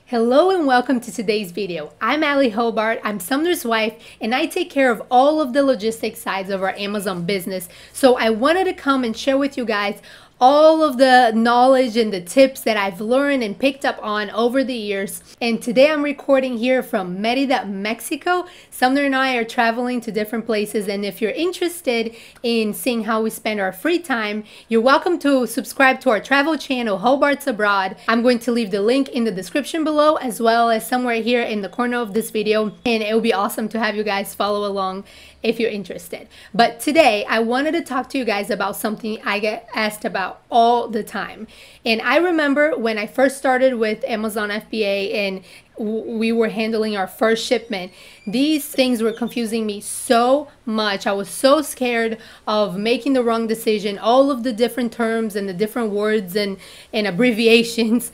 Hello and welcome to today's video. I'm Allie Hobart, I'm Sumner's wife, and I take care of all of the logistics sides of our Amazon business. So I wanted to come and share with you guys all of the knowledge and the tips that I've learned and picked up on over the years. And today I'm recording here from Merida, Mexico. Sumner and I are traveling to different places, and if you're interested in seeing how we spend our free time, you're welcome to subscribe to our travel channel, Hobart's Abroad. I'm going to leave the link in the description below, as well as somewhere here in the corner of this video, and it would be awesome to have you guys follow along if you're interested. But today I wanted to talk to you guys about something I get asked about all the time. And I remember when I first started with Amazon FBA and we were handling our first shipment, these things were confusing me so much. I was so scared of making the wrong decision. All of the different terms and the different words and abbreviations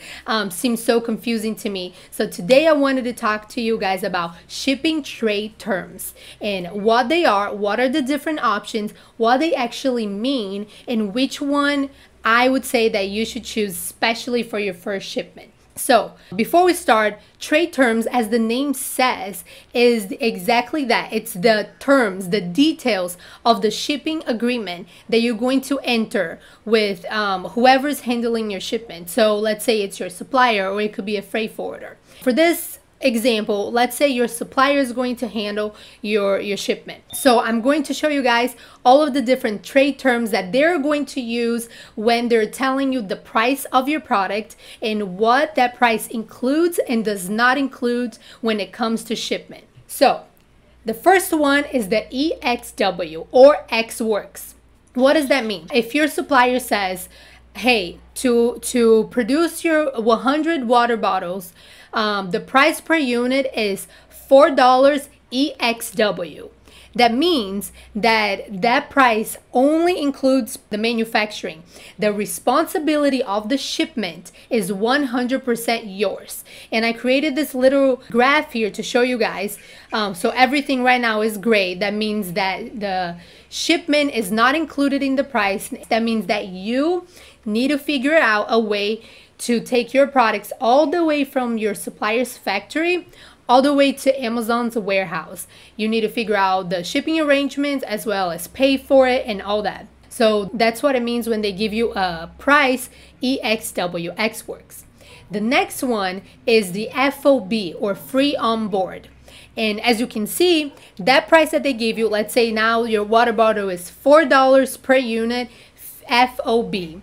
seemed so confusing to me. So today I wanted to talk to you guys about shipping trade terms and what they are, what are the different options, what they actually mean, and which one I would say that you should choose, especially for your first shipment. So before we start, trade terms, as the name says, is exactly that. It's the terms, the details of the shipping agreement that you're going to enter with whoever's handling your shipment. So let's say it's your supplier, or it could be a freight forwarder. For this example, let's say your supplier is going to handle your shipment. So I'm going to show you guys all of the different trade terms that they're going to use when they're telling you the price of your product and what that price includes and does not include when it comes to shipment. So the first one is the EXW, or Ex Works. What does that mean? If your supplier says, hey, to produce your 100 water bottles, the price per unit is $4 EXW. That means that that price only includes the manufacturing. The responsibility of the shipment is 100% yours. And I created this little graph here to show you guys. So everything right now is gray. That means that the shipment is not included in the price. That means that you need to figure out a way to take your products all the way from your supplier's factory all the way to Amazon's warehouse. You need to figure out the shipping arrangements as well as pay for it and all that. So that's what it means when they give you a price, EXW, Ex Works. The next one is the FOB, or free on board. And as you can see, that price that they give you, let's say now your water bottle is $4 per unit, FOB.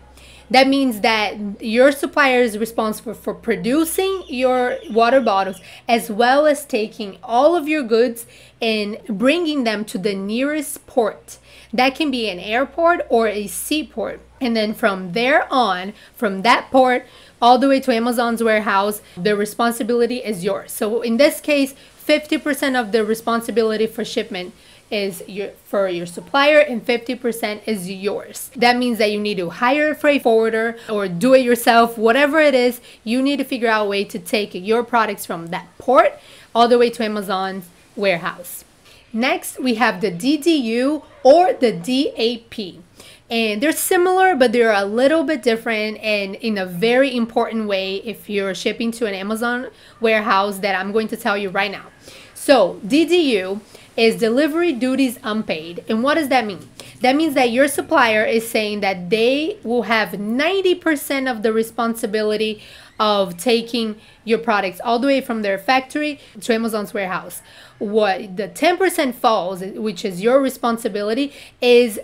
That means that your supplier is responsible for producing your water bottles, as well as taking all of your goods and bringing them to the nearest port. That can be an airport or a seaport. And then from there on, from that port all the way to Amazon's warehouse, the responsibility is yours. So in this case, 50% of the responsibility for shipment is for your supplier and 50% is yours. That means that you need to hire a freight forwarder or do it yourself. Whatever it is, you need to figure out a way to take your products from that port all the way to Amazon's warehouse. Next, we have the DDU, or the DAP. And they're similar, but they're a little bit different, and in a very important way if you're shipping to an Amazon warehouse that I'm going to tell you right now. So DDU is delivery duties unpaid. And what does that mean? That means that your supplier is saying that they will have 90% of the responsibility of taking your products all the way from their factory to Amazon's warehouse. What the 10% falls, which is your responsibility, is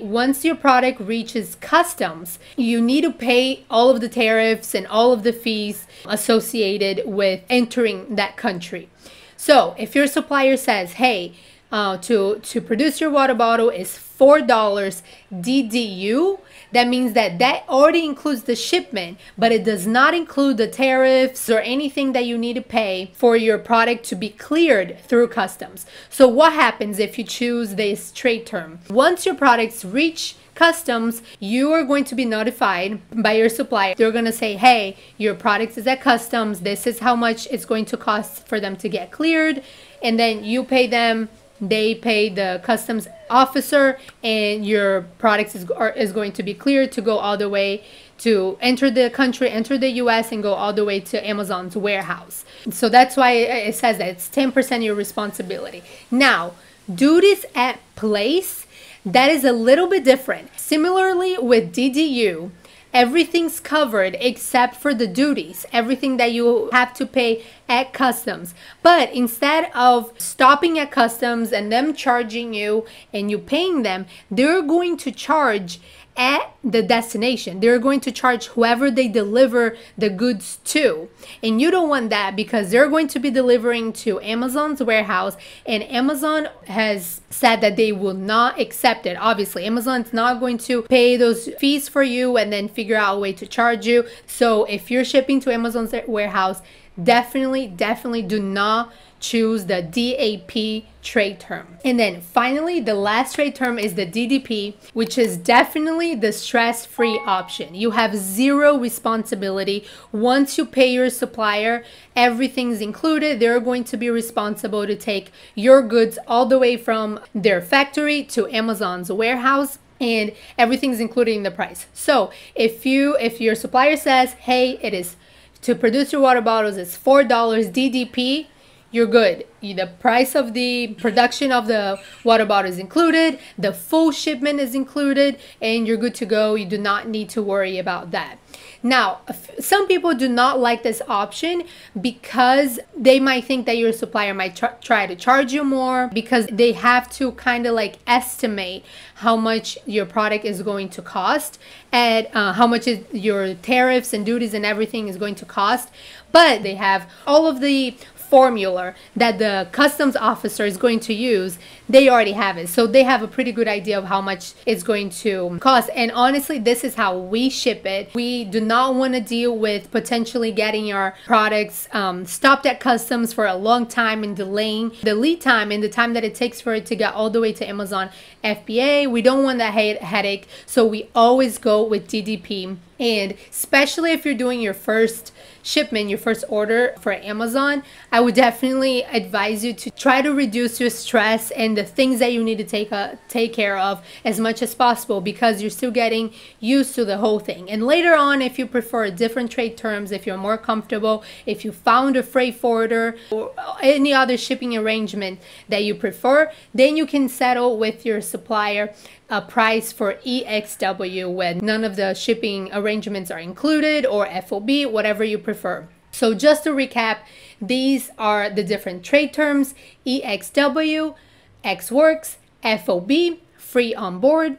once your product reaches customs, you need to pay all of the tariffs and all of the fees associated with entering that country. So if your supplier says, hey, to produce your water bottle is $4 DDU, that means that already includes the shipment, but it does not include the tariffs or anything that you need to pay for your product to be cleared through customs. So what happens if you choose this trade term? Once your products reach customs, you are going to be notified by your supplier. They're going to say, hey, your product is at customs. This is how much it's going to cost for them to get cleared. And then you pay them. They pay the customs officer, and your product is going to be cleared to go all the way to enter the country, enter the US, and go all the way to Amazon's warehouse. So that's why it says that it's 10% your responsibility. Now, duties at place, that is a little bit different. Similarly with DDU, everything's covered except for the duties, everything that you have to pay at customs. But instead of stopping at customs and them charging you and you paying them, they're going to charge at the destination. They're going to charge whoever they deliver the goods to. And you don't want that, because they're going to be delivering to Amazon's warehouse, and Amazon has said that they will not accept it. Obviously, Amazon's not going to pay those fees for you and then figure out a way to charge you. So if you're shipping to Amazon's warehouse, definitely do not choose the DAP trade term. And then finally, the last trade term is the DDP, which is definitely the stress-free option. You have zero responsibility. Once you pay your supplier, everything's included. They're going to be responsible to take your goods all the way from their factory to Amazon's warehouse, and everything's included in the price. So if your supplier says, hey, it is to produce your water bottles, it's $4 DDP, you're good. The price of the production of the water bottle is included, the full shipment is included, and you're good to go. You do not need to worry about that. Now, some people do not like this option because they might think that your supplier might try to charge you more, because they have to kind of like estimate how much your product is going to cost and how much your tariffs and duties and everything is going to cost. But they have all of the formula that the customs officer is going to use. They already have it, so they have a pretty good idea of how much it's going to cost. And honestly, this is how we ship it. We do not want to deal with potentially getting our products stopped at customs for a long time and delaying the lead time and the time that it takes for it to get all the way to Amazon FBA. We don't want that headache, so we always go with DDP. And especially if you're doing your first shipment, your first order for Amazon, I would definitely advise you to try to reduce your stress and the things that you need to take care of as much as possible, because you're still getting used to the whole thing. And later on, if you prefer different trade terms, if you're more comfortable, if you found a freight forwarder or any other shipping arrangement that you prefer, then you can settle with your supplier a price for EXW when none of the shipping arrangements are included, or FOB, whatever you prefer. So just to recap, these are the different trade terms: EXW, X-Works, FOB, free on board,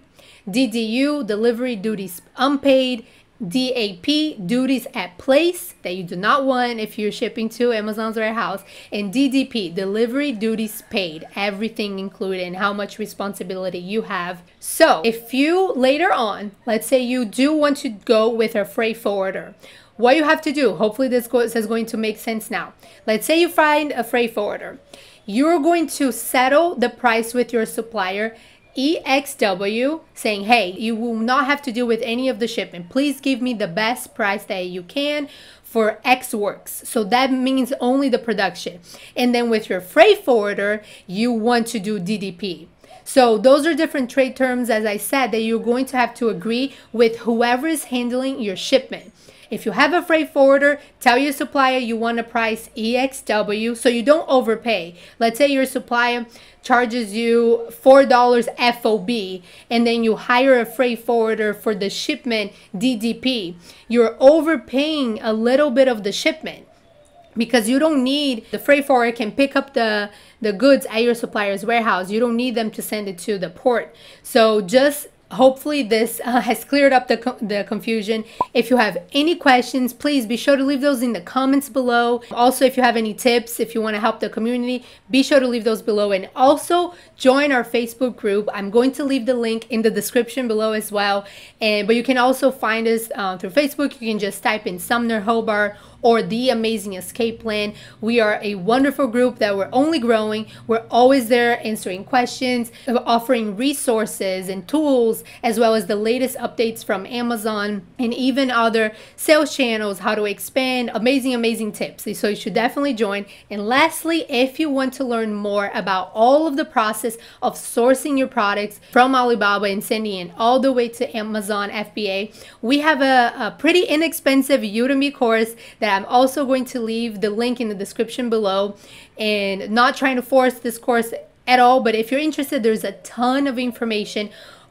DDU, delivery duties unpaid, DAP, duties at place that you do not want if you're shipping to Amazon's warehouse, and DDP, delivery duties paid, everything included and how much responsibility you have. So if you later on, let's say you do want to go with a freight forwarder, what you have to do, hopefully this is going to make sense now. Let's say you find a freight forwarder. You're going to settle the price with your supplier EXW, saying, hey, you will not have to deal with any of the shipment. Please give me the best price that you can for X-Works. So that means only the production. And then with your freight forwarder, you want to do DDP. So those are different trade terms, as I said, that you're going to have to agree with whoever is handling your shipment. If you have a freight forwarder, tell your supplier you want a price EXW so you don't overpay. Let's say your supplier charges you $4 FOB, and then you hire a freight forwarder for the shipment DDP. You're overpaying a little bit of the shipment, because you don't need, the freight forwarder can pick up the goods at your supplier's warehouse. You don't need them to send it to the port. So just hopefully this has cleared up the confusion. If you have any questions, please be sure to leave those in the comments below. Also, if you have any tips, if you want to help the community, be sure to leave those below. And also join our Facebook group. I'm going to leave the link in the description below as well. But you can also find us through Facebook. You can just type in Sumner Hobart, or the Amazing Escape Plan. We are a wonderful group that we're only growing. We're always there answering questions, offering resources and tools, as well as the latest updates from Amazon and even other sales channels, how to expand, amazing tips. So you should definitely join. And lastly, if you want to learn more about all of the process of sourcing your products from Alibaba and sending it all the way to Amazon FBA, we have a pretty inexpensive Udemy course that I'm also going to leave the link in the description below. And not trying to force this course at all, but if you're interested, there's a ton of information.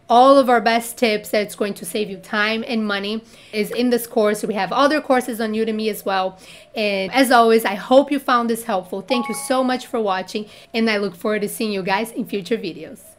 All of our best tips that's going to save you time and money is in this course. We have other courses on Udemy as well. And as always, I hope you found this helpful. Thank you so much for watching, and I look forward to seeing you guys in future videos.